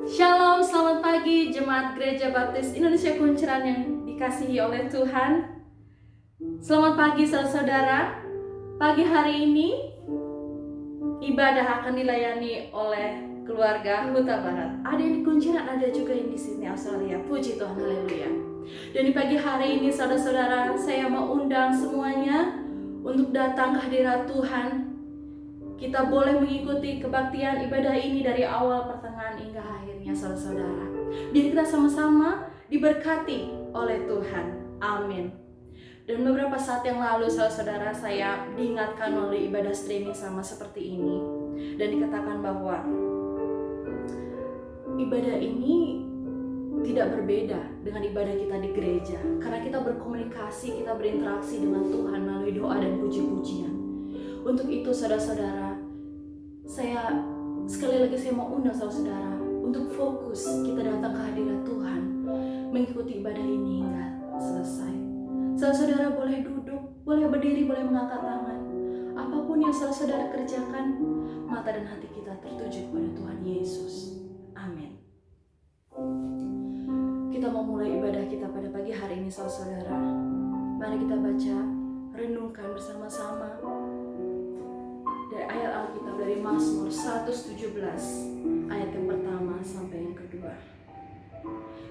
Shalom, selamat pagi Jemaat Gereja Baptis Indonesia Kunciran yang dikasihi oleh Tuhan. Selamat pagi saudara-saudara. Pagi hari ini ibadah akan dilayani oleh keluarga Huta Barat. Ada yang di Kunciran, ada juga yang di Sydney, Australia. Puji Tuhan, haleluya. Dan di pagi hari ini saudara-saudara, saya mau undang semuanya untuk datang ke hadirat Tuhan. Kita boleh mengikuti kebaktian ibadah ini dari awal, pertengahan, hingga akhirnya saudara-saudara. Biar kita sama-sama diberkati oleh Tuhan. Amin. Dan beberapa saat yang lalu saudara-saudara, saya diingatkan melalui ibadah streaming sama seperti ini. Dan dikatakan bahwa ibadah ini tidak berbeda dengan ibadah kita di gereja. Karena kita berkomunikasi, kita berinteraksi dengan Tuhan melalui doa dan puji-pujian. Untuk itu saudara-saudara, sekali lagi saya mau undang saudara-saudara untuk fokus kita datang ke hadirat Tuhan, mengikuti ibadah ini hingga selesai. Saudara-saudara boleh duduk, boleh berdiri, boleh mengangkat tangan. Apapun yang saudara-saudara kerjakan, mata dan hati kita tertuju kepada Tuhan Yesus. Amin. Kita mau mulai ibadah kita pada pagi hari ini saudara-saudara. Mari kita baca, renungkan bersama-sama dari ayat Alkitab dari Mazmur 117 ayat yang pertama sampai yang kedua.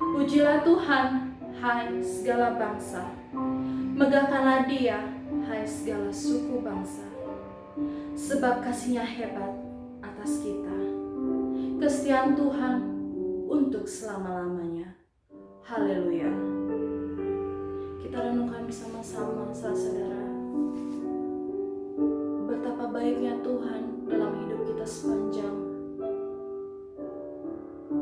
Pujilah Tuhan, hai segala bangsa, megahkanlah Dia, hai segala suku bangsa, sebab kasih-Nya hebat atas kita, kesetiaan Tuhan untuk selama-lamanya. Haleluya. Kita renungkan bersama-sama saudara. Betapa baiknya Tuhan dalam hidup kita sepanjang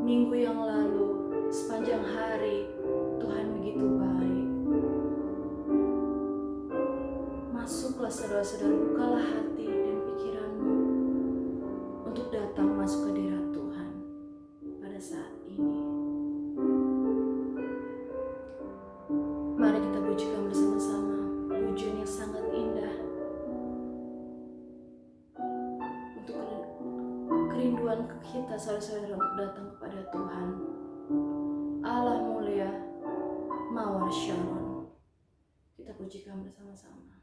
minggu yang lalu, sepanjang hari. Tuhan begitu baik. Masuklah saudara-saudara, bukalah hati dan pikiranmu untuk datang masuk ke hadirat Tuhan pada saat ini. Mari kita pujikan bersama-sama pujian yang sangat indah untuk kerinduan kita saudara-saudara untuk datang kepada Tuhan. Allah mulia, Mawar Shalom. Kita pujikan bersama-sama.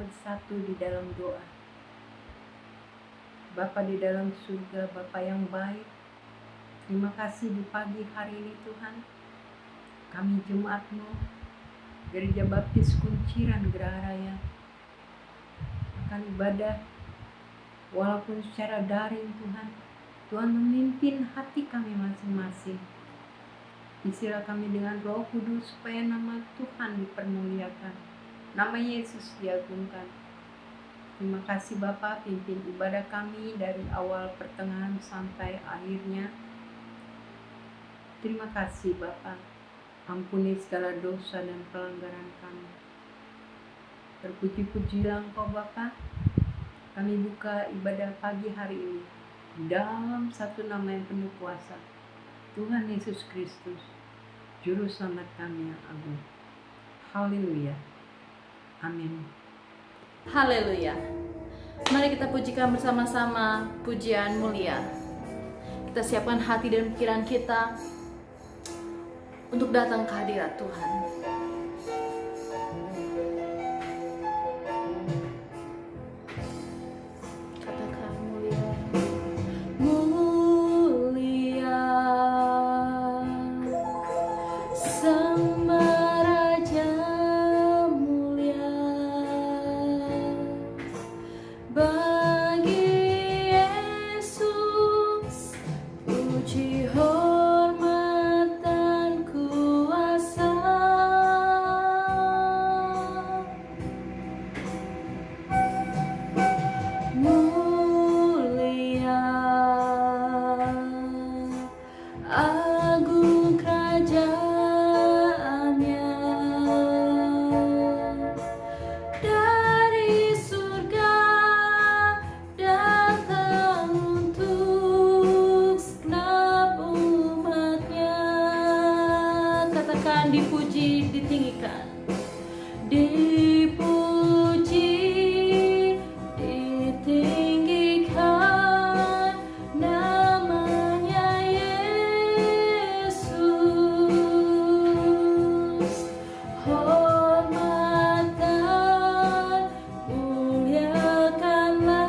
bersatu di dalam doa. Bapa di dalam surga, Bapa yang baik, terima kasih di pagi hari ini Tuhan. Kami jemaat-Mu, Gereja Baptis Kunciran Geraha Raya, akan ibadah walaupun secara daring Tuhan. Tuhan memimpin hati kami masing-masing. Isilah kami dengan Roh Kudus supaya nama Tuhan dipermuliakan, nama Yesus diagungkan. Terima kasih Bapa, pimpin ibadah kami dari awal pertengahan sampai akhirnya. Terima kasih Bapa, ampuni segala dosa dan pelanggaran kami. Terpuji-pujilah Engkau Bapa. Kami buka ibadah pagi hari ini dalam satu nama yang penuh kuasa, Tuhan Yesus Kristus, Juru Selamat kami yang agung. Haleluya. Amin. Haleluya. Mari kita pujikan bersama-sama pujian mulia. Kita siapkan hati dan pikiran kita untuk datang ke hadirat Tuhan. Katakan mulia. Mulia Sang Raja mulia bagi Yesus, puji hormat dan kuasa. Mulia agung kerajaannya, dari surga datang untuk segenap umatnya. Katakan dipuji, ditinggikan. Dipuji, ditinggikan namanya Yesus. Hormat dan muliakanlah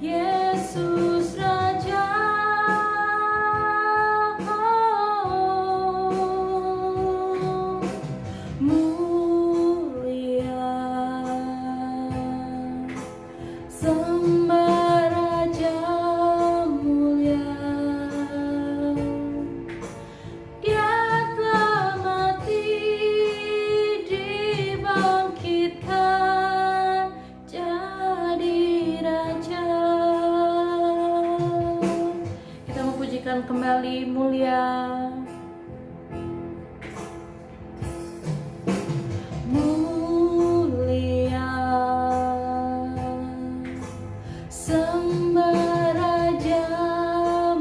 Yesus Raja. Mulia Sembah Raja mulia, Dia telah mati, dibangkitkan jadi Raja. Kita memujikan kembali mulia. Mulia Sembah Raja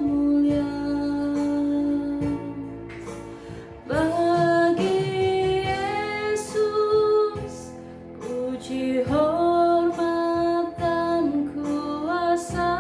mulia bagi Yesus, puji hormat dan kuasa.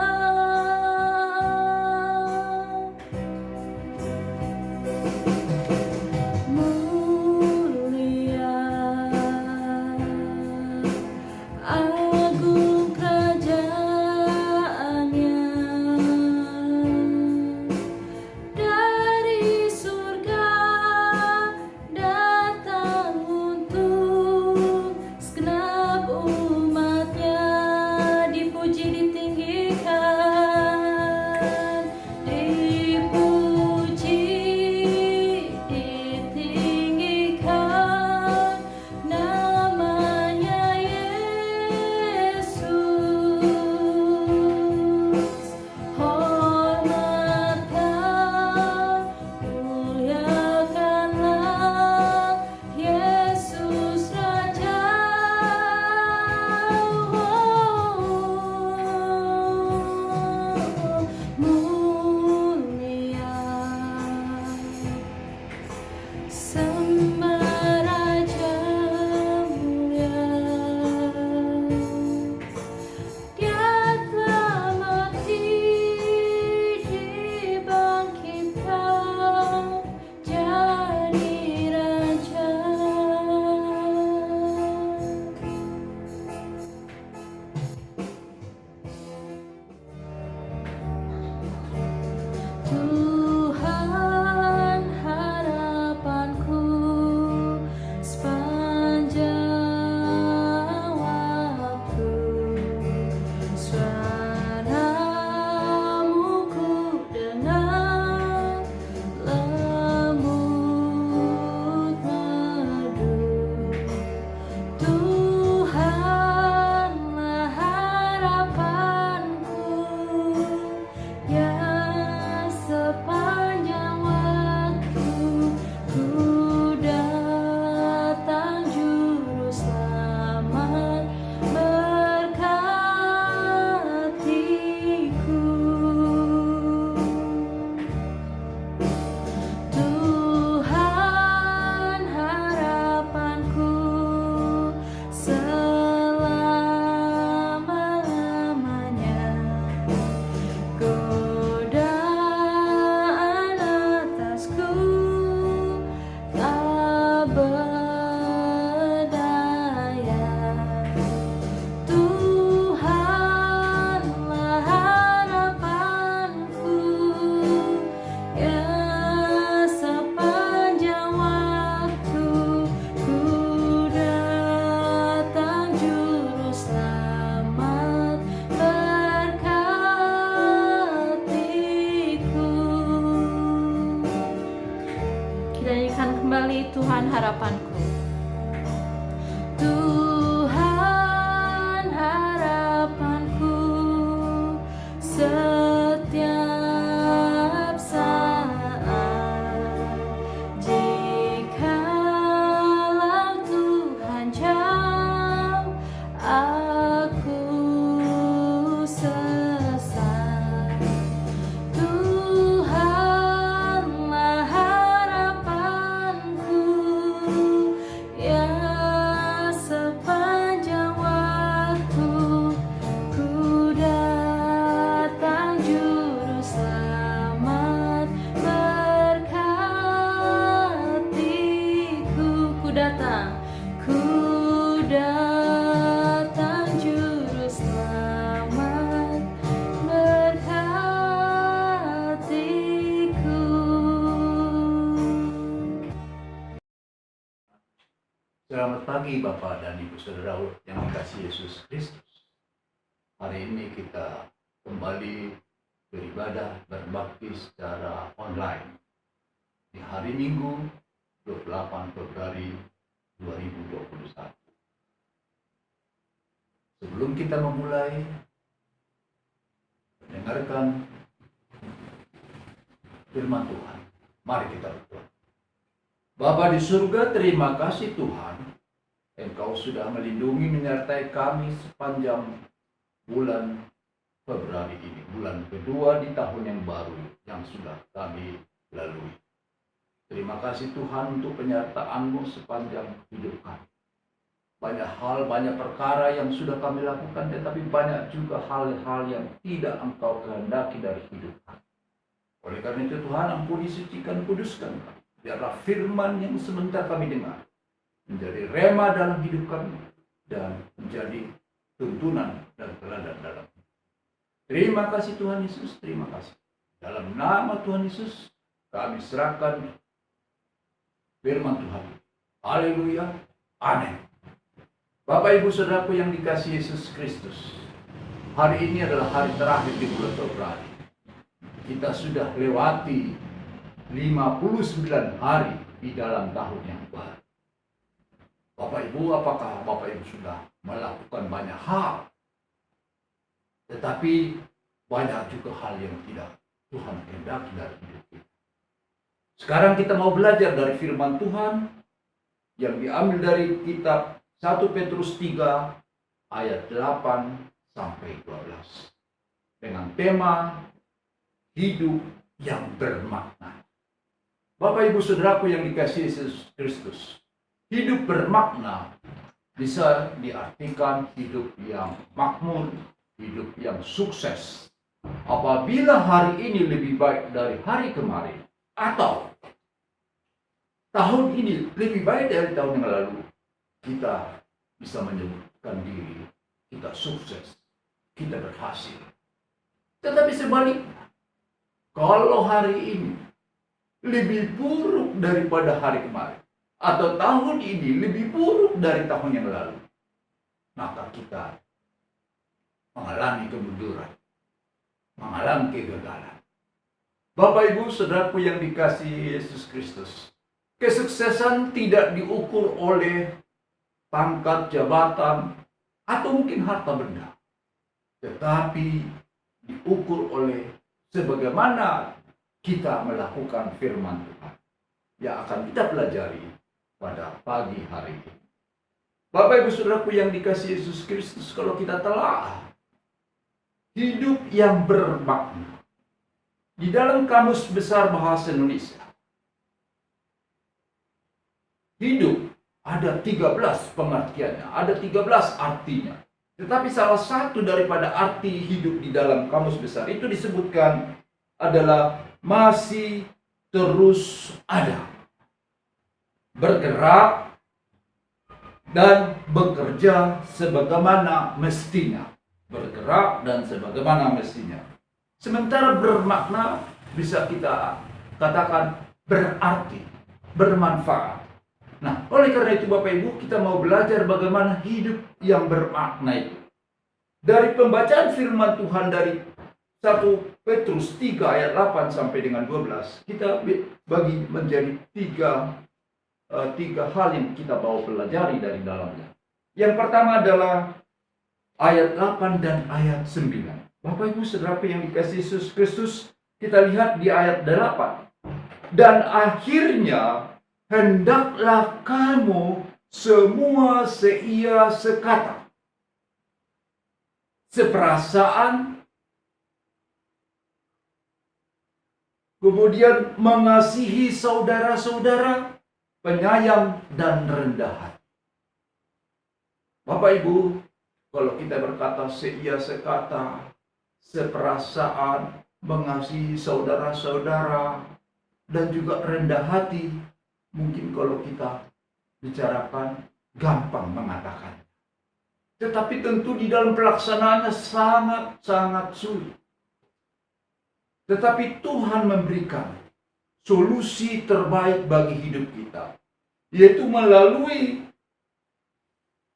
kembali, Tuhan harapanku. Tuhan harapanku, setiap saat. Jikalau Tuhan jauh, aku sesat. Tuhanlah harapanku, ya sepanjang waktu. Ku datang juru selamat berkatiku. Ku datang juru selamat berkatiku. Selamat pagi Bapak dan Ibu Saudara yang dikasihi Yesus Kristus. Hari ini kita kembali beribadah berbakti secara online di hari Minggu 28 Februari 2021. Sebelum kita memulai mendengarkan firman Tuhan, mari kita berdoa. Bapa di surga, terima kasih Tuhan, Engkau sudah melindungi menyertai kami sepanjang bulan Februari ini, bulan kedua di tahun yang baru yang sudah kami lalui. Terima kasih Tuhan untuk penyertaan-Mu sepanjang hidup kami. Banyak hal, banyak perkara yang sudah kami lakukan, tetapi banyak juga hal-hal yang tidak Engkau kehendaki dari hidup kami. Oleh karena itu Tuhan, ampuni, sucikan, kuduskan kami. Biarlah firman yang sebentar kami dengar menjadi rema dalam hidup kami dan menjadi tuntunan dan teladan dalam hidup. Terima kasih Tuhan Yesus, terima kasih. Dalam nama Tuhan Yesus kami serahkan firman Tuhan. Haleluya, amin. Bapak Ibu Saudaraku yang dikasihi Yesus Kristus, hari ini adalah hari terakhir di bulan Februari. Kita sudah lewati 59 hari di dalam tahun yang baru. Bapak Ibu, apakah Bapak Ibu sudah melakukan banyak hal? Tetapi banyak juga hal yang tidak Tuhan kehendaki dari hidup kita. Sekarang kita mau belajar dari firman Tuhan yang diambil dari kitab 1 Petrus 3 ayat 8 sampai 12. Dengan tema hidup yang bermakna. Bapak Ibu Saudaraku yang dikasihi Yesus Kristus, hidup bermakna bisa diartikan hidup yang makmur, hidup yang sukses. Apabila hari ini lebih baik dari hari kemarin, atau tahun ini lebih baik dari tahun yang lalu, kita bisa menyebutkan diri kita sukses, kita berhasil. Tetapi sebaliknya, kalau hari ini lebih buruk daripada hari kemarin, atau tahun ini lebih buruk dari tahun yang lalu, maka kita mengalami kemunduran, mengalami kegagalan. Bapak Ibu Saudaraku yang dikasihi Yesus Kristus, kesuksesan tidak diukur oleh pangkat jabatan atau mungkin harta benda, tetapi diukur oleh sebagaimana kita melakukan firman Tuhan yang akan kita pelajari pada pagi hari ini. Bapak Ibu Saudaraku yang dikasihi Yesus Kristus, kalau kita telah hidup yang bermakna di dalam Kamus Besar Bahasa Indonesia, hidup ada 13 pengertiannya, ada 13 artinya. Tetapi salah satu daripada arti hidup di dalam Kamus Besar itu disebutkan adalah masih terus ada, bergerak dan bekerja sebagaimana mestinya, bergerak dan sebagaimana mestinya. Sementara bermakna bisa kita katakan berarti, bermanfaat. Nah, oleh karena itu Bapak Ibu, kita mau belajar bagaimana hidup yang bermakna itu. Dari pembacaan firman Tuhan dari 1 Petrus 3 ayat 8 sampai dengan 12, kita bagi menjadi 3 tiga hal yang kita mau pelajari dari dalamnya. Yang pertama adalah ayat 8 dan ayat 9. Bapak Ibu Saudaraku yang dikasihi Yesus Kristus, kita lihat di ayat 8. Dan akhirnya hendaklah kamu semua seia sekata, seperasaan, kemudian mengasihi saudara-saudara, penyayang dan rendah hati. Bapak Ibu, kalau kita berkata seia sekata, seperasaan, mengasihi saudara-saudara, dan juga rendah hati, mungkin kalau kita bicarakan gampang mengatakan. Tetapi tentu di dalam pelaksanaannya sangat-sangat sulit. Tetapi Tuhan memberikan solusi terbaik bagi hidup kita, yaitu melalui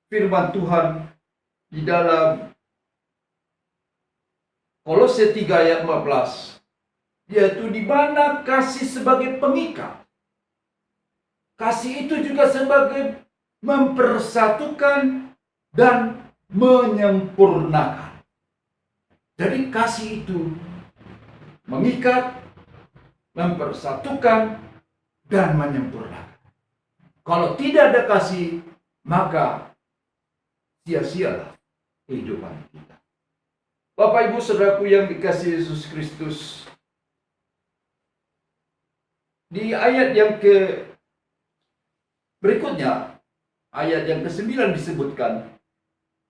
firman Tuhan di dalam Kolose 3 ayat 14, yaitu di mana kasih sebagai pengikat. Kasih itu juga sebagai mempersatukan dan menyempurnakan. Jadi kasih itu mengikat, mempersatukan, dan menyempurnakan. Kalau tidak ada kasih, maka sia-sialah kehidupan kita. Bapak Ibu Saudaraku yang dikasihi Yesus Kristus, di ayat yang berikutnya, ayat yang ke-9 disebutkan,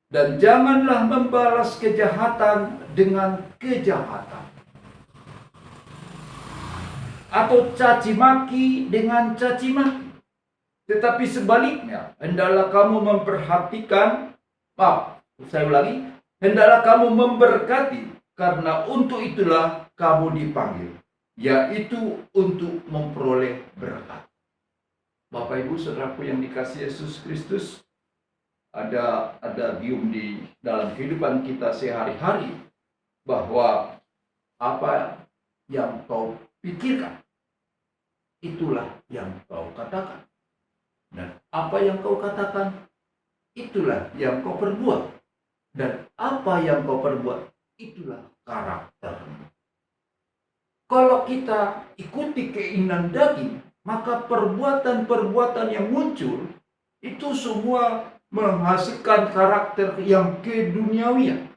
dan janganlah membalas kejahatan dengan kejahatan, atau caci maki dengan caci maki. Tetapi sebaliknya, hendaklah kamu hendaklah kamu memberkati, karena untuk itulah kamu dipanggil, yaitu untuk memperoleh berkat. Bapak Ibu Saudaraku yang dikasihi Yesus Kristus, ada gium di dalam kehidupan kita sehari-hari bahwa apa yang kau pikirkan, itulah yang kau katakan. Dan apa yang kau katakan, itulah yang kau perbuat. Dan apa yang kau perbuat, itulah karaktermu. Kalau kita ikuti keinginan daging, maka perbuatan-perbuatan yang muncul, itu semua menghasilkan karakter yang keduniawian.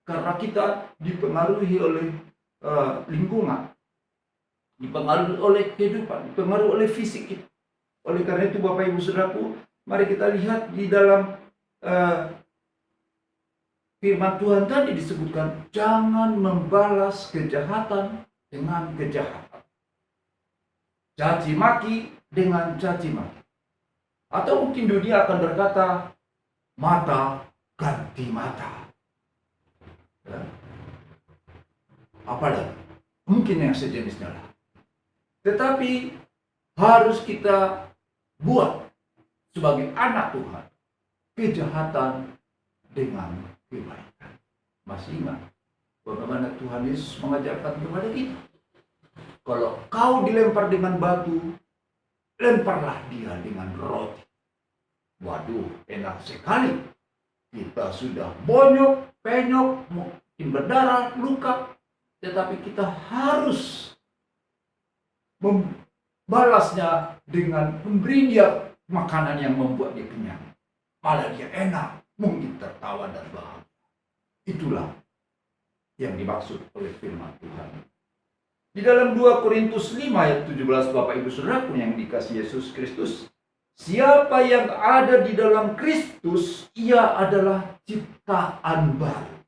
Karena kita dipengaruhi oleh lingkungan, dipengaruhi oleh kehidupan, dipengaruhi oleh fisik kita. Oleh karena itu Bapak Ibu Saudaraku, mari kita lihat di dalam firman Tuhan tadi disebutkan, jangan membalas kejahatan dengan kejahatan, caci maki dengan caci maki. Atau mungkin dunia akan berkata, mata ganti mata. Ya. Apalagi mungkin yang sejenisnya lah. Tetapi harus kita buat sebagai anak Tuhan kejahatan dengan kebaikan. Masih ingat bagaimana Tuhan Yesus mengajarkan kepada kita? Kalau kau dilempar dengan batu, lemparlah dia dengan roti. Waduh, enak sekali. Kita sudah bonyok, penyok, mungkin berdarah, luka. Tetapi kita harus membalasnya dengan memberi dia makanan yang membuat dia kenyang. Malah dia enak, mungkin tertawa dan bahagia. Itulah yang dimaksud oleh firman Tuhan. Di dalam 2 Korintus 5 ayat 17, Bapak Ibu Saudaraku yang dikasihi Yesus Kristus, siapa yang ada di dalam Kristus, ia adalah ciptaan baru.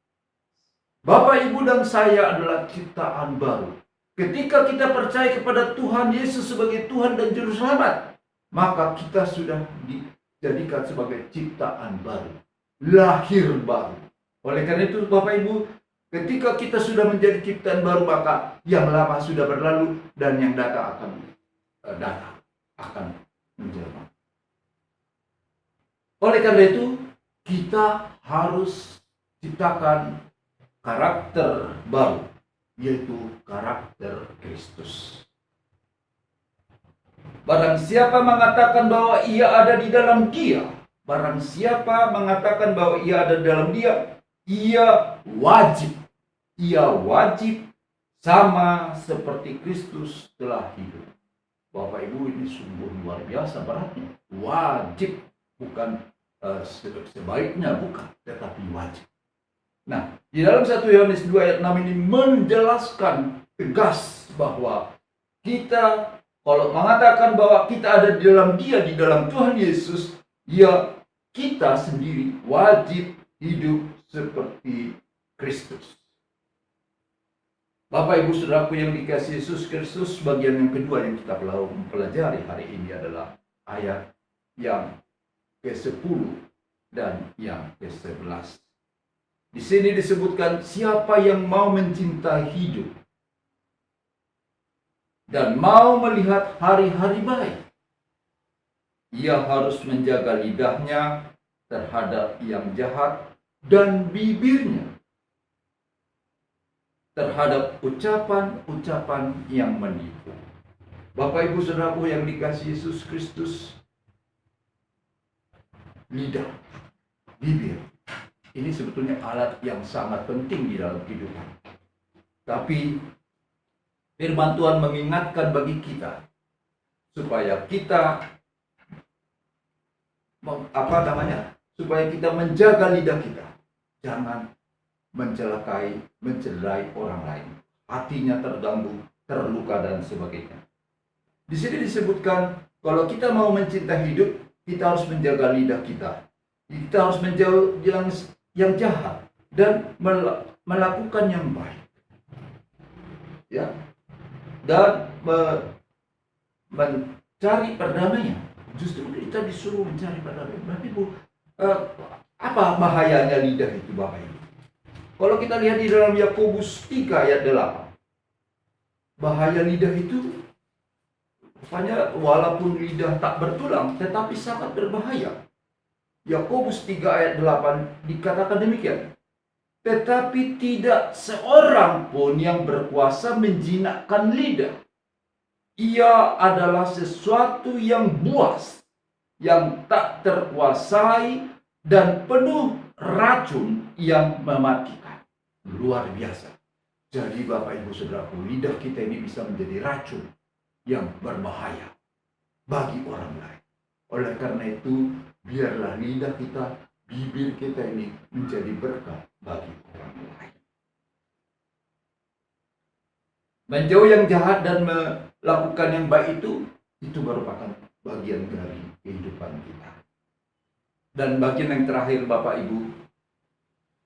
Bapak, Ibu, dan saya adalah ciptaan baru. Ketika kita percaya kepada Tuhan Yesus sebagai Tuhan dan Juru Selamat, maka kita sudah dijadikan sebagai ciptaan baru, lahir baru. Oleh karena itu, Bapak Ibu, ketika kita sudah menjadi ciptaan baru, maka yang lama sudah berlalu dan yang datang akan menjelma. Oleh karena itu, kita harus ciptakan karakter baru, yaitu karakter Kristus. Barang siapa mengatakan bahwa ia ada di dalam Dia, barang siapa mengatakan bahwa ia ada di dalam Dia, ia wajib sama seperti Kristus telah hidup. Bapak Ibu, ini sungguh luar biasa beratnya. Wajib, bukan sebaiknya, bukan, tetapi wajib. Nah, di dalam 1 Yohanes 2 ayat 6 ini menjelaskan tegas bahwa kita kalau mengatakan bahwa kita ada di dalam Dia, di dalam Tuhan Yesus, ya kita sendiri wajib hidup seperti Kristus. Bapak Ibu Saudaraku yang dikasihi Yesus Kristus, bagian yang kedua yang kita pelajari hari ini adalah ayat yang ke-10 dan yang ke-11. Di sini disebutkan siapa yang mau mencintai hidup dan mau melihat hari-hari baik, ia harus menjaga lidahnya terhadap yang jahat dan bibirnya terhadap ucapan-ucapan yang menipu. Bapak Ibu Saudaraku yang dikasihi Yesus Kristus, lidah, bibir, ini sebetulnya alat yang sangat penting di dalam kehidupan. Tapi firman Tuhan mengingatkan bagi kita supaya kita supaya kita menjaga lidah kita, jangan mencederai orang lain, hatinya terganggu, terluka dan sebagainya. Di sini disebutkan kalau kita mau mencintai hidup, kita harus menjaga lidah kita. Kita harus menjauh yang jahat dan melakukan yang baik. Ya. Dan mencari perdamaian. Justru kita disuruh mencari perdamaian. Berarti apa bahayanya lidah itu, Bapak Ibu? Kalau kita lihat di dalam Yakobus 3 ayat 8, bahaya lidah itu rupanya walaupun lidah tak bertulang, tetapi sangat berbahaya. Yakobus 3 ayat 8 dikatakan demikian. Tetapi tidak seorang pun yang berkuasa menjinakkan lidah. Ia adalah sesuatu yang buas, yang tak terkuasai dan penuh racun yang mematikan. Luar biasa. Jadi Bapak Ibu Saudaraku, lidah kita ini bisa menjadi racun yang berbahaya bagi orang lain. Oleh karena itu, biarlah lidah kita, bibir kita ini menjadi berkat bagi orang lain. Menjauh yang jahat dan melakukan yang baik itu merupakan bagian dari kehidupan kita. Dan bagian yang terakhir Bapak Ibu,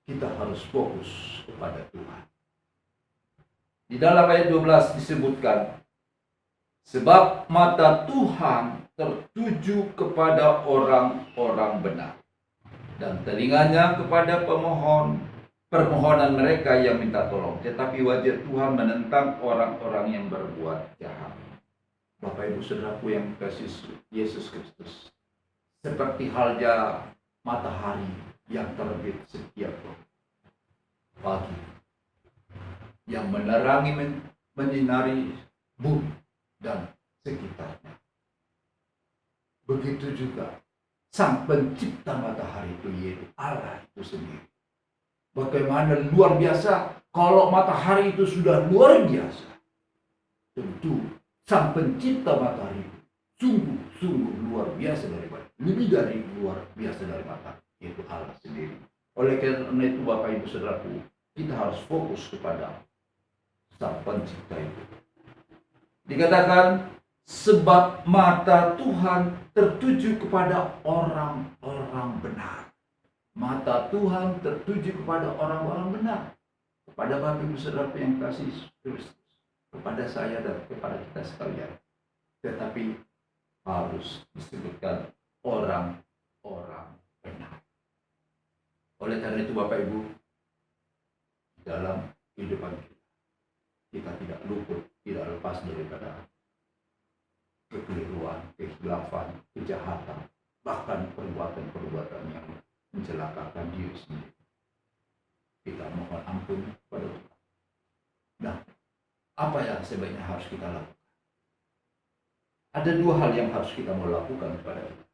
kita harus fokus kepada Tuhan. Di dalam ayat 12 disebutkan, sebab mata Tuhan tertuju kepada orang-orang benar, dan telinganya kepada permohonan mereka yang minta tolong. Tetapi wajah Tuhan menentang orang-orang yang berbuat jahat. Bapak Ibu Saudaraku yang dikasihi Yesus Kristus, seperti halnya matahari yang terbit setiap pagi, yang menerangi, menyinari bumi dan sekitarnya. Begitu juga Sang Pencipta matahari itu, yaitu Allah itu sendiri. Bagaimana luar biasa kalau matahari itu sudah luar biasa. Tentu Sang Pencipta matahari sungguh luar biasa daripada, lebih dari luar biasa dari matahari, yaitu Allah sendiri. Oleh karena itu Bapak Ibu Saudaraku, kita harus fokus kepada Sang Pencipta itu. Dikatakan sebab mata Tuhan tertuju kepada orang-orang benar. Mata Tuhan tertuju kepada orang-orang benar. Kepada Bapak Ibu Saudara yang kasih Kristus, kepada saya dan kepada kita sekalian. Tetapi harus disebutkan orang-orang benar. Oleh karena itu Bapak Ibu, dalam kehidupan kita tidak luput, tidak lepas daripada kekeliruan, kekhilafan, kejahatan, bahkan perbuatan-perbuatan yang mencelakakan diri sendiri. Kita mohon ampun kepada Tuhan. Nah, apa yang sebaiknya harus kita lakukan? ada dua hal yang harus kita mau lakukan kepada kita.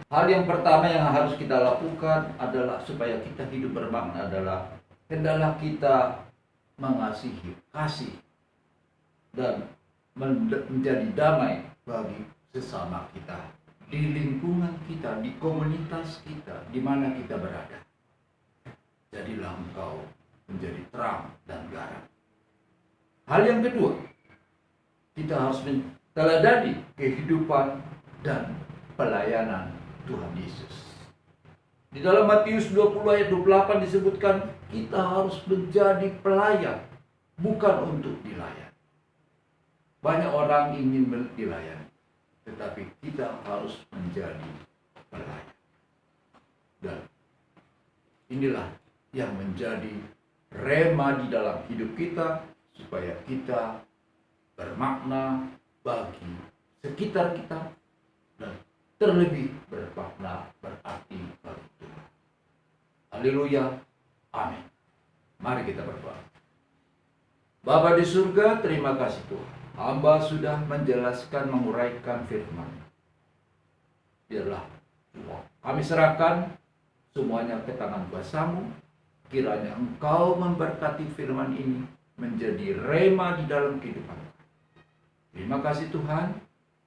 Hal yang pertama yang harus kita lakukan adalah supaya kita hidup bermakna adalah hendaklah kita mengasihi, kasih, dan menjadi damai bagi sesama kita, di lingkungan kita, di komunitas kita, di mana kita berada. Jadilah engkau menjadi terang dan garam. Hal yang kedua, kita harus meneladani kehidupan dan pelayanan Tuhan Yesus. Di dalam Matius 20 ayat 28 disebutkan kita harus menjadi pelayan, bukan untuk dilayani. Banyak orang ingin dilayani, tetapi kita harus menjadi pelayan. Dan inilah yang menjadi rema di dalam hidup kita, supaya kita bermakna bagi sekitar kita, dan terlebih bermakna berarti bagi Tuhan. Haleluya, amin. Mari kita berdoa. Bapa di surga, terima kasih Tuhan. Hamba sudah menjelaskan, menguraikan firman. Biarlah Tuhan, kami serahkan semuanya ke tangan kuasa-Mu. Kiranya Engkau memberkati firman ini menjadi rema di dalam kehidupan. Terima kasih Tuhan.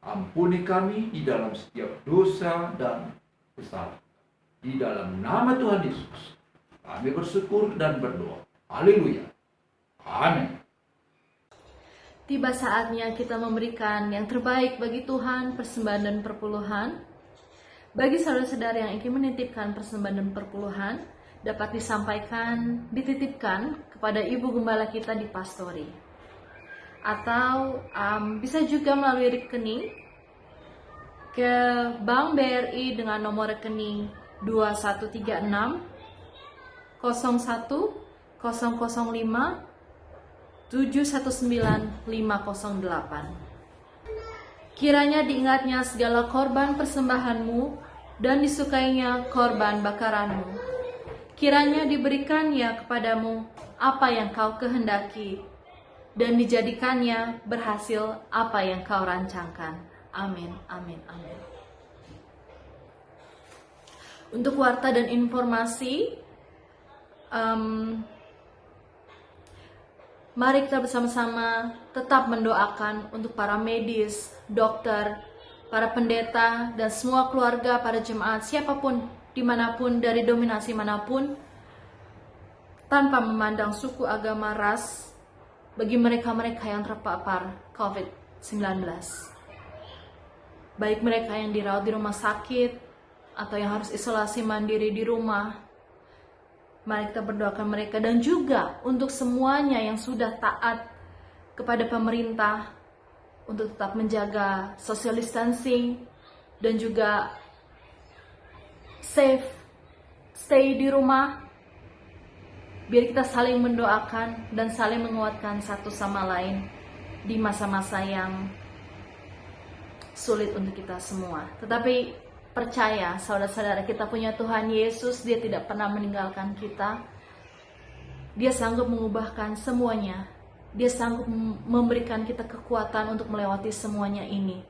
Ampuni kami di dalam setiap dosa dan kesalahan. Di dalam nama Tuhan Yesus, kami bersyukur dan berdoa. Haleluya. Amin. Tiba saatnya kita memberikan yang terbaik bagi Tuhan, persembahan dan perpuluhan. Bagi saudara-saudara yang ingin menitipkan persembahan dan perpuluhan, dapat disampaikan, dititipkan kepada Ibu Gembala kita di Pastori. Atau bisa juga melalui rekening ke Bank BRI dengan nomor rekening 2136 01 005 719 508. Kiranya diingatnya segala korban persembahanmu dan disukainya korban bakaranmu. Kiranya diberikannya kepadamu apa yang kau kehendaki, dan dijadikannya berhasil apa yang kau rancangkan. Amin, amin, amin. Untuk warta dan informasi, mari kita bersama-sama tetap mendoakan untuk para medis, dokter, para pendeta, dan semua keluarga, para jemaat, siapapun, dimanapun, dari dominasi manapun, tanpa memandang suku, agama, ras, bagi mereka-mereka yang terpapar COVID-19. Baik mereka yang dirawat di rumah sakit, atau yang harus isolasi mandiri di rumah, mari kita berdoakan mereka. Dan juga untuk semuanya yang sudah taat kepada pemerintah, untuk tetap menjaga social distancing, dan juga safe, stay di rumah. Biar kita saling mendoakan dan saling menguatkan satu sama lain di masa-masa yang sulit untuk kita semua. Tetapi percaya, saudara-saudara, kita punya Tuhan Yesus. Dia tidak pernah meninggalkan kita. Dia sanggup mengubahkan semuanya. Dia sanggup memberikan kita kekuatan untuk melewati semuanya ini,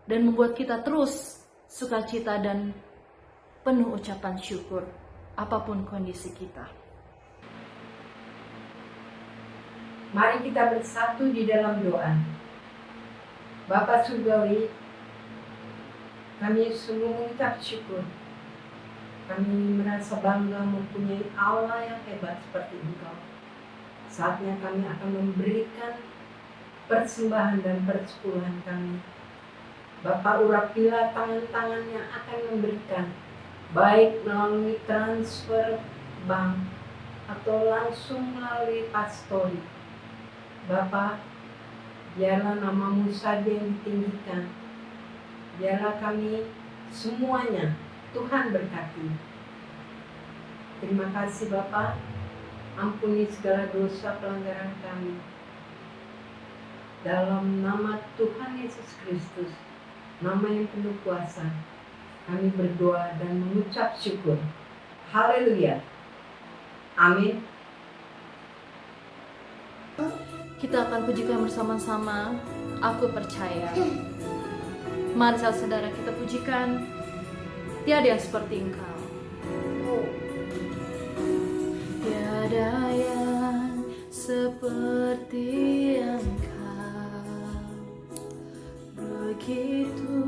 dan membuat kita terus sukacita dan penuh ucapan syukur apapun kondisi kita. Mari kita bersatu di dalam doa. Bapa Surgawi, kami sungguh mengucap syukur. Kami merasa bangga mempunyai Allah yang hebat seperti Engkau. Saatnya kami akan memberikan persembahan dan persepuluhan kami. Bapa, urapilah tangan-tangan yang akan memberikan, baik melalui transfer bank atau langsung melalui pastori. Bapa, biarlah nama-Mu saja yang ditinggikan. Biarlah kami semuanya Tuhan berkati. Terima kasih Bapa. Ampuni segala dosa pelanggaran kami. Dalam nama Tuhan Yesus Kristus, nama yang penuh kuasa, kami berdoa dan mengucap syukur. Haleluya. Amin. Kita akan pujikan bersama-sama. Aku percaya. Mari saudara kita pujikan. Tiada yang seperti Engkau. Tiada yang seperti Engkau, begitu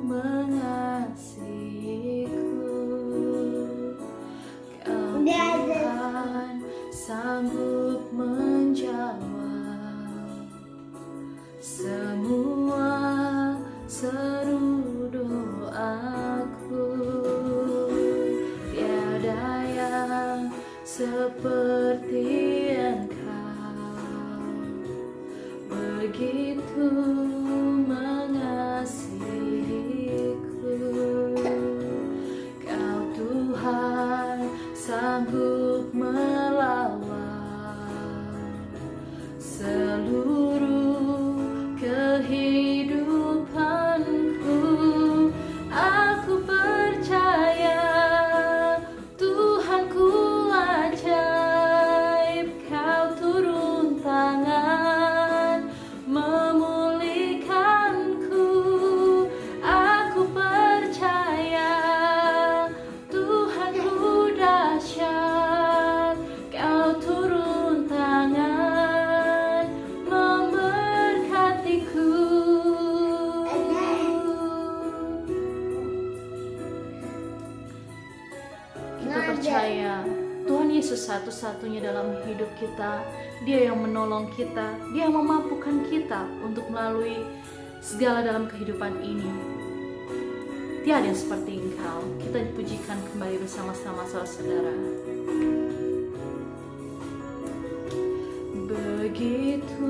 mengasihiku. Kau Tuhan sanggup menjawab semua seru doaku. Tiada yang seperti Engkau, begitu mengasihiku. Kau Tuhan sanggup melawan seluruh kehidupanku. Aku percaya Tuhanku ajaib. Kau turun tangan memulihkanku. Aku percaya Tuhanku dahsyat. Kau turun tangan memberkatiku. Kita percaya Tuhan Yesus satu-satunya dalam hidup kita. Dia yang menolong kita, Dia yang memampukan kita untuk melalui segala dalam kehidupan ini. Tiada yang seperti Engkau. Kita dipujikan kembali bersama-sama saudara-saudara. Begitu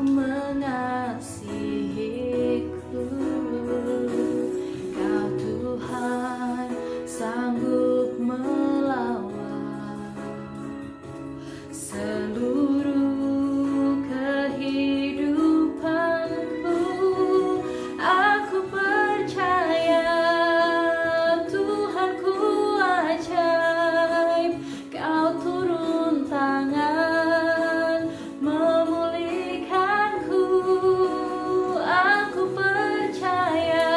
mengasihiku, Kau Tuhan sanggup melawan seluruh kehidupanku. Aku percaya Tuhanku ajaib. Kau turun tangan memulihkanku. Aku percaya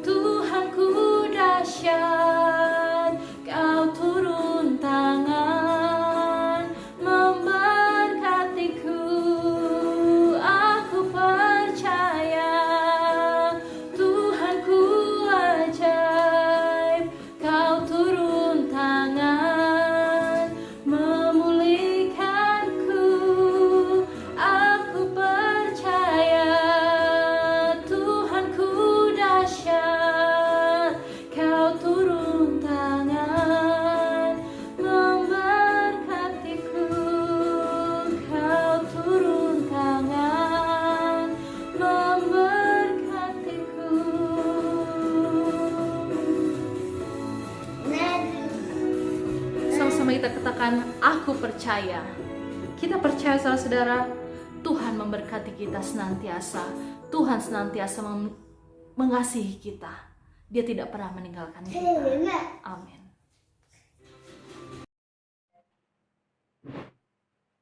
Tuhanku dahsyat. Kau turun tangan memberkatiku. Aku percaya Tuhanku ajaib. Kau turun tangan memulihkanku. Aku percaya Tuhanku dahsyat. Kau turun tangan memberkatiku. Kau turun tangan memberkatiku. Sama-sama kita katakan, aku percaya. Kita percaya saudara-saudara, Tuhan memberkati kita senantiasa. Tuhan senantiasa mengasihi kita. Dia tidak pernah meninggalkan kita. Amin.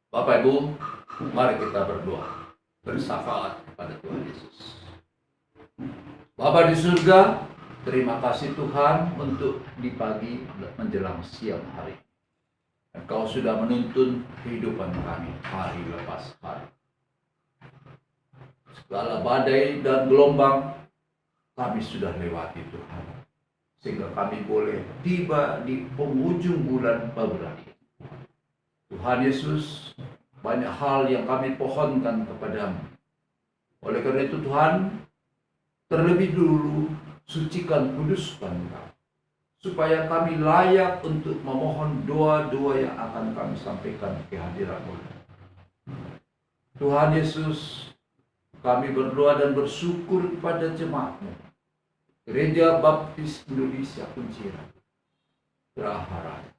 Bapak Ibu, mari kita berdoa, bersyafaat kepada Tuhan Yesus. Bapa di surga, terima kasih Tuhan untuk di pagi menjelang siang hari. Engkau sudah menuntun kehidupan kami hari lepas hari. Segala badai dan gelombang kami sudah lewati Tuhan, sehingga kami boleh tiba di penghujung bulan Februari. Tuhan Yesus, banyak hal yang kami pohonkan kepadamu. Oleh karena itu Tuhan, terlebih dulu sucikan, kuduskan kami, supaya kami layak untuk memohon doa-doa yang akan kami sampaikan ke hadirat-Mu. Tuhan Yesus, kami berdoa dan bersyukur kepada jemaat-Mu, Gereja Baptis Indonesia Kunciran, Geraha Raya.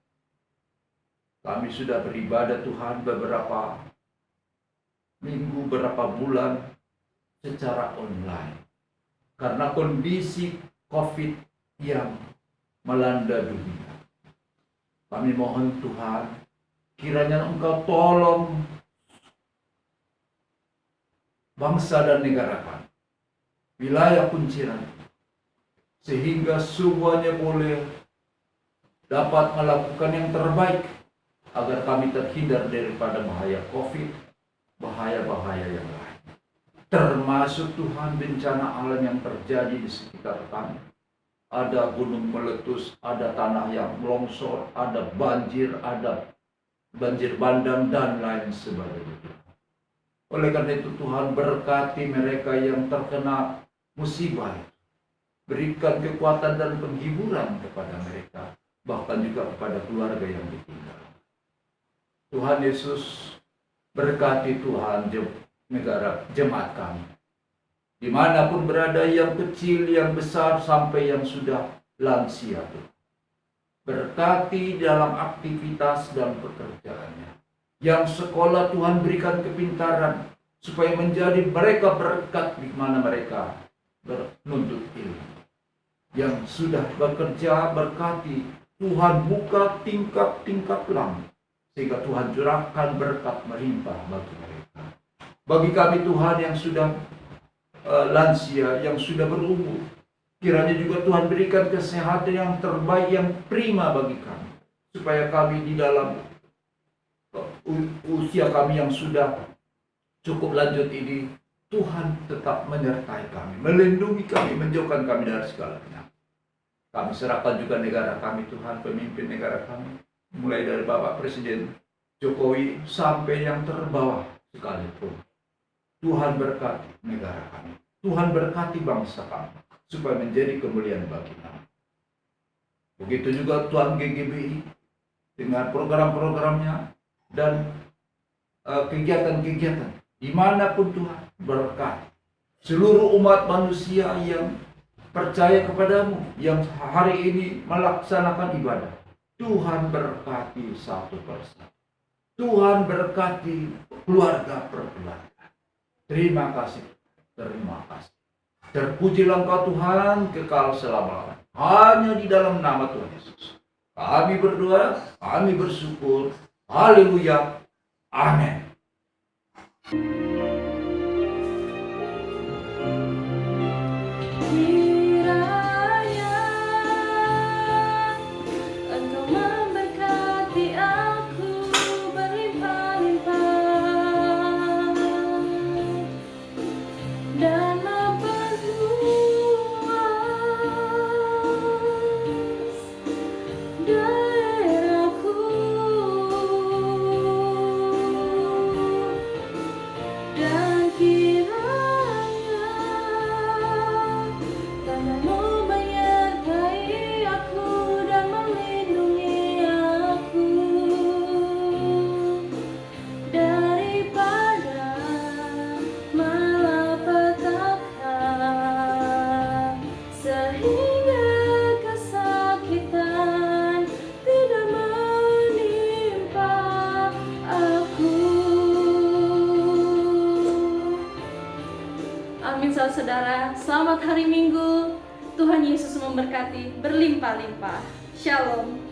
Kami sudah beribadah Tuhan beberapa minggu, beberapa bulan secara online. Karena kondisi COVID yang melanda dunia. Kami mohon Tuhan, kiranya Engkau tolong bangsa dan negara kami, wilayah kunciran, sehingga semuanya boleh dapat melakukan yang terbaik agar kami terhindar daripada bahaya COVID, bahaya-bahaya yang lain. Termasuk Tuhan bencana alam yang terjadi di sekitar kami. Ada gunung meletus, ada tanah yang longsor, ada banjir bandang dan lain sebagainya. Oleh karena itu Tuhan berkati mereka yang terkena musibah. Berikan kekuatan dan penghiburan kepada mereka, bahkan juga kepada keluarga yang ditinggal. Tuhan Yesus berkati Tuhan negara jemaat kami. Dimanapun berada, yang kecil, yang besar, sampai yang sudah lansia. Berkati dalam aktivitas dan pekerjaannya. Yang sekolah Tuhan berikan kepintaran, supaya menjadi mereka berkat di mana mereka menuntut ilmu. Yang sudah bekerja, berkati, Tuhan buka tingkap-tingkap langit, sehingga Tuhan curahkan berkat melimpah bagi mereka. Bagi kami Tuhan yang sudah lansia, yang sudah berumur, kiranya juga Tuhan berikan kesehatan yang terbaik, yang prima bagi kami, supaya kami di dalam usia kami yang sudah cukup lanjut ini, Tuhan tetap menyertai kami, melindungi kami, menjauhkan kami dari segala penyakit. Kami serahkan juga negara kami Tuhan, pemimpin negara kami, mulai dari Bapak Presiden Jokowi sampai yang terbawah sekalipun. Tuhan berkati negara kami, Tuhan berkati bangsa kami, supaya menjadi kemuliaan bagi nama. Begitu juga Tuhan GGBI dengan program-programnya dan kegiatan-kegiatan dimanapun Tuhan berkati seluruh umat manusia yang percaya kepadamu, yang hari ini melaksanakan ibadah. Tuhan berkati satu persatu. Tuhan berkati keluarga per keluarga. Terima kasih, terima kasih. Terpujilah Engkau Tuhan kekal selama-lamanya. Hanya di dalam nama Tuhan Yesus kami berdoa, kami bersyukur. Haleluya. Amin. Kiranya Engkau memberkati aku berlimpah-limpah dan memperluas daerahku, dan kiranya tanganmu menyertai aku dan melindungi aku daripada malapetaka, sehingga kesakitan tidak menimpa aku. Amin saudara, selamat hari Minggu. Tuhan Yesus memberkati berlimpah-limpah. Shalom.